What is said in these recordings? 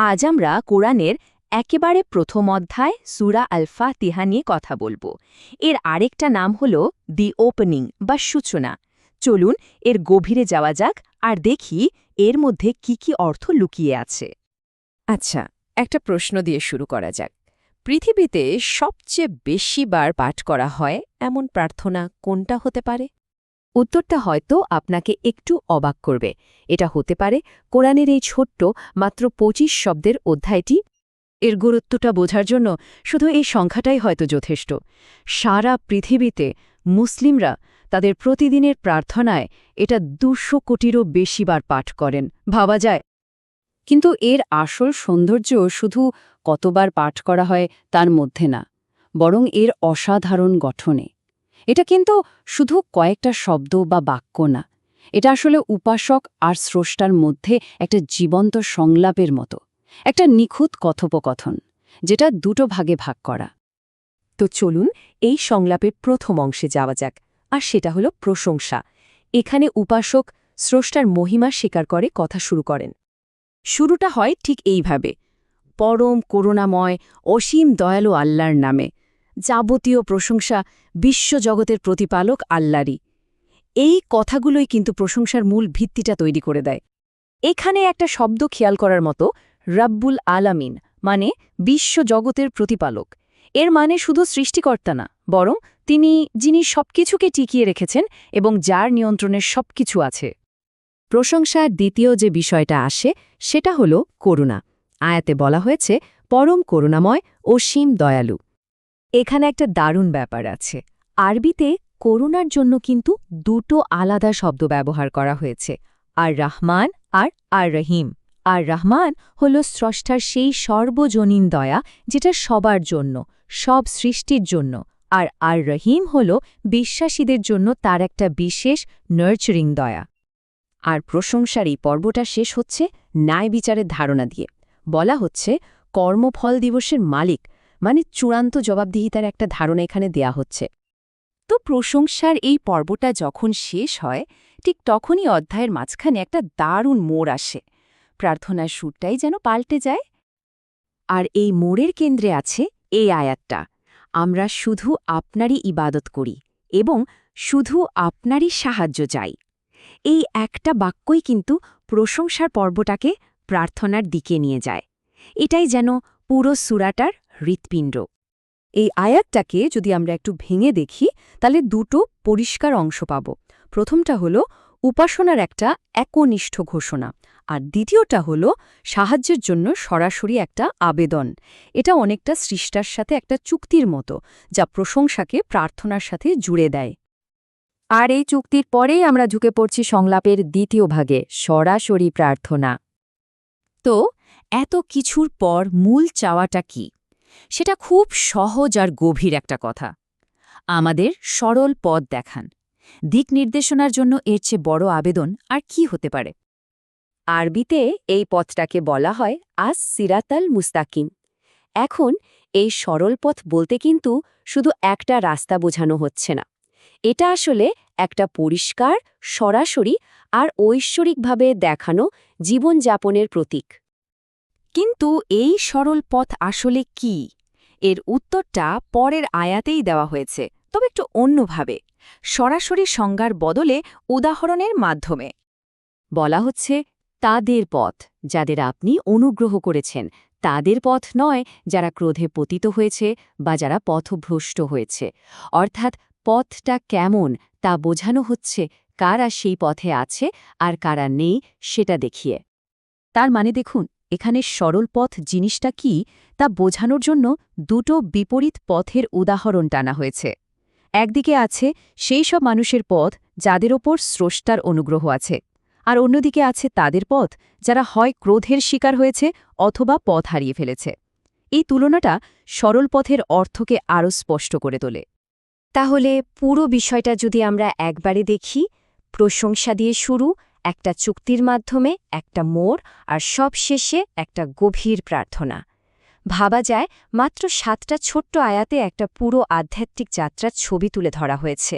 আজ আমরা কোরআনের একেবারে প্রথম অধ্যায় সূরা আল ফাতিহা নিয়ে কথা বলবো। এর আরেকটা নাম হল দি ওপেনিং বা সূচনা। চলুন এর গভীরে যাওয়া যাক আর দেখি এর মধ্যে কি অর্থ লুকিয়ে আছে। আচ্ছা, একটা প্রশ্ন দিয়ে শুরু করা যাক। পৃথিবীতে সবচেয়ে বেশি বার পাঠ করা হয় এমন প্রার্থনা কোনটা হতে পারে? উত্তরটা হয়তো আপনাকে একটু অবাক করবে। এটা হতে পারে কোরআনের এই ছোট্ট মাত্র ২৫ শব্দের অধ্যায়টি। এর গুরুত্বটা বোঝার জন্য শুধু এই সংখ্যাটাই হয়তো যথেষ্ট। সারা পৃথিবীতে মুসলিমরা তাদের প্রতিদিনের প্রার্থনায় এটা ২০০ কোটিরও বেশি বার পাঠ করেন, ভাবা যায়। কিন্তু এর আসল সৌন্দর্য শুধু কতবার পাঠ করা হয় তার মধ্যে না, বরং এর অসাধারণ গঠনে। এটা কিন্তু শুধু কয়েকটা শব্দ বা বাক্য না, এটা আসলে উপাসক আর স্রষ্টার মধ্যে একটা জীবন্ত সংলাপের মতো, একটা নিখুঁত কথোপকথন, যেটা দুটো ভাগে ভাগ করা। তো চলুন এই সংলাপের প্রথম অংশে যাওয়া যাক, আর সেটা হল প্রশংসা। এখানে উপাসক স্রষ্টার মহিমা স্বীকার করে কথা শুরু করেন। শুরুটা হয় ঠিক এইভাবে: পরম করুণাময় অসীম দয়ালু আল্লাহর নামে, যাবতীয় প্রশংসা বিশ্বজগতের প্রতিপালক আল্লাহরই। এই কথাগুলোই কিন্তু প্রশংসার মূল ভিত্তিটা তৈরি করে দেয়। এখানে একটা শব্দ খেয়াল করার মতো, রাব্বুল আলামিন, মানে বিশ্বজগতের প্রতিপালক। এর মানে শুধু সৃষ্টিকর্তা না, বরং যিনি সবকিছুকে টিকিয়ে রেখেছেন এবং যার নিয়ন্ত্রণে সবকিছু আছে। প্রশংসার দ্বিতীয় যে বিষয়টা আসে সেটা হল করুণা। আয়াতে বলা হয়েছে পরম করুণাময় অসীম দয়ালু। এখানে একটা দারুণ ব্যাপার আছে। আরবিতে করুণার জন্য কিন্তু দুটো আলাদা শব্দ ব্যবহার করা হয়েছে, আর রহমান আর রহিম। আর রহমান হল স্রষ্টার সেই সর্বজনীন দয়া যেটা সবার জন্য, সব সৃষ্টির জন্য। আর রহিম হল বিশ্বাসীদের জন্য তার একটা বিশেষ নার্চারিং দয়া। আর প্রশংসার এই পর্বটা শেষ হচ্ছে ন্যায় বিচারের ধারণা দিয়ে। বলা হচ্ছে কর্মফল দিবসের মালিক, মানে চূড়ান্ত জবাবদিহিতার একটা ধারণা এখানে দেয়া হচ্ছে। তো প্রশংসার এই পর্বটা যখন শেষ হয়, ঠিক তখনই অধ্যায়ের মাঝখানে একটা দারুণ মোড় আসে। প্রার্থনার সুরটাই যেন পাল্টে যায়। আর এই মোড়ের কেন্দ্রে আছে এই আয়াতটা: আমরা শুধু আপনারই ইবাদত করি এবং শুধু আপনারই সাহায্য চাই। এই একটা বাক্যই কিন্তু প্রশংসার পর্বটাকে প্রার্থনার দিকে নিয়ে যায়। এটাই যেন পুরো সূরাটার হৃৎপিণ্ড। এই আয়াতটাকে যদি আমরা একটু ভেঙে দেখি, তাহলে দুটো পরিষ্কার অংশ পাব। প্রথমটা হল উপাসনার একটা একনিষ্ঠ ঘোষণা, আর দ্বিতীয়টা হল সাহায্যের জন্য সরাসরি একটা আবেদন। এটা অনেকটা সৃষ্টার সাথে একটা চুক্তির মতো, যা প্রশংসাকে প্রার্থনার সাথে জুড়ে দেয়। আর এই চুক্তির পরেই আমরা ঢুকে পড়ছি সংলাপের দ্বিতীয় ভাগে, সরাসরি প্রার্থনা। তো এত কিছুর পর মূল চাওয়াটা কি? সেটা খুব সহজ আর গভীর একটা কথা। আমাদের সরল পথ দেখান। দিক নির্দেশনার জন্য এর চেয়ে বড় আবেদন আর কি হতে পারে? আরবিতে এই পথটাকে বলা হয় আস সিরাতাল মুস্তাকিম। এখন এই সরল পথ বলতে কিন্তু শুধু একটা রাস্তা বোঝানো হচ্ছে না। এটা আসলে একটা পরিষ্কার, সরাসরি আর ঐশ্বরিকভাবে দেখানো জীবনযাপনের প্রতীক। কিন্তু এই সরল পথ আসলে কি? এর উত্তরটা পরের আয়াতেই দেওয়া হয়েছে, তবে একটু অন্যভাবে, সরাসরি সংজ্ঞার বদলে উদাহরণের মাধ্যমে। বলা হচ্ছে তাদের পথ, যাদের আপনি অনুগ্রহ করেছেন, তাদের পথ নয় যারা ক্রোধে পতিত হয়েছে বা যারা পথভ্রষ্ট হয়েছে। অর্থাৎ পথটা কেমন তা বোঝানো হচ্ছে কারা সেই পথে আছে আর কারা নেই সেটা দেখিয়ে। তার মানে দেখুন, এখানে সরল পথ জিনিসটা কি তা বোঝানোর জন্য দুটো বিপরীত পথের উদাহরণ টানা হয়েছে। একদিকে আছে সেই সব মানুষের পথ যাদের ওপর স্রষ্টার অনুগ্রহ আছে, আর অন্যদিকে আছে তাদের পথ যারা হয় ক্রোধের শিকার হয়েছে অথবা পথ হারিয়ে ফেলেছে। এই তুলনাটা সরল পথের অর্থকে আরও স্পষ্ট করে তোলে। তাহলে পুরো বিষয়টা যদি আমরা একবারে দেখি, প্রশংসা দিয়ে শুরু, একটা চুক্তির মাধ্যমে একটা মোড়, আর সবশেষে একটা গভীর প্রার্থনা। ভাবা যায় মাত্র 7টা ছোট্ট আয়াতে একটা পুরো আধ্যাত্মিক যাত্রার ছবি তুলে ধরা হয়েছে।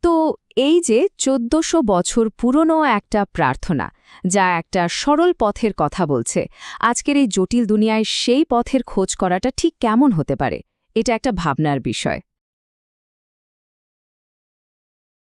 তো এই যে 1400 বছর পুরনো একটা প্রার্থনা, যা একটা সরল পথের কথা বলছে, আজকের এই জটিল দুনিয়ায় সেই পথের খোঁজ করাটা ঠিক কেমন হতে পারে? এটা একটা ভাবনার বিষয়।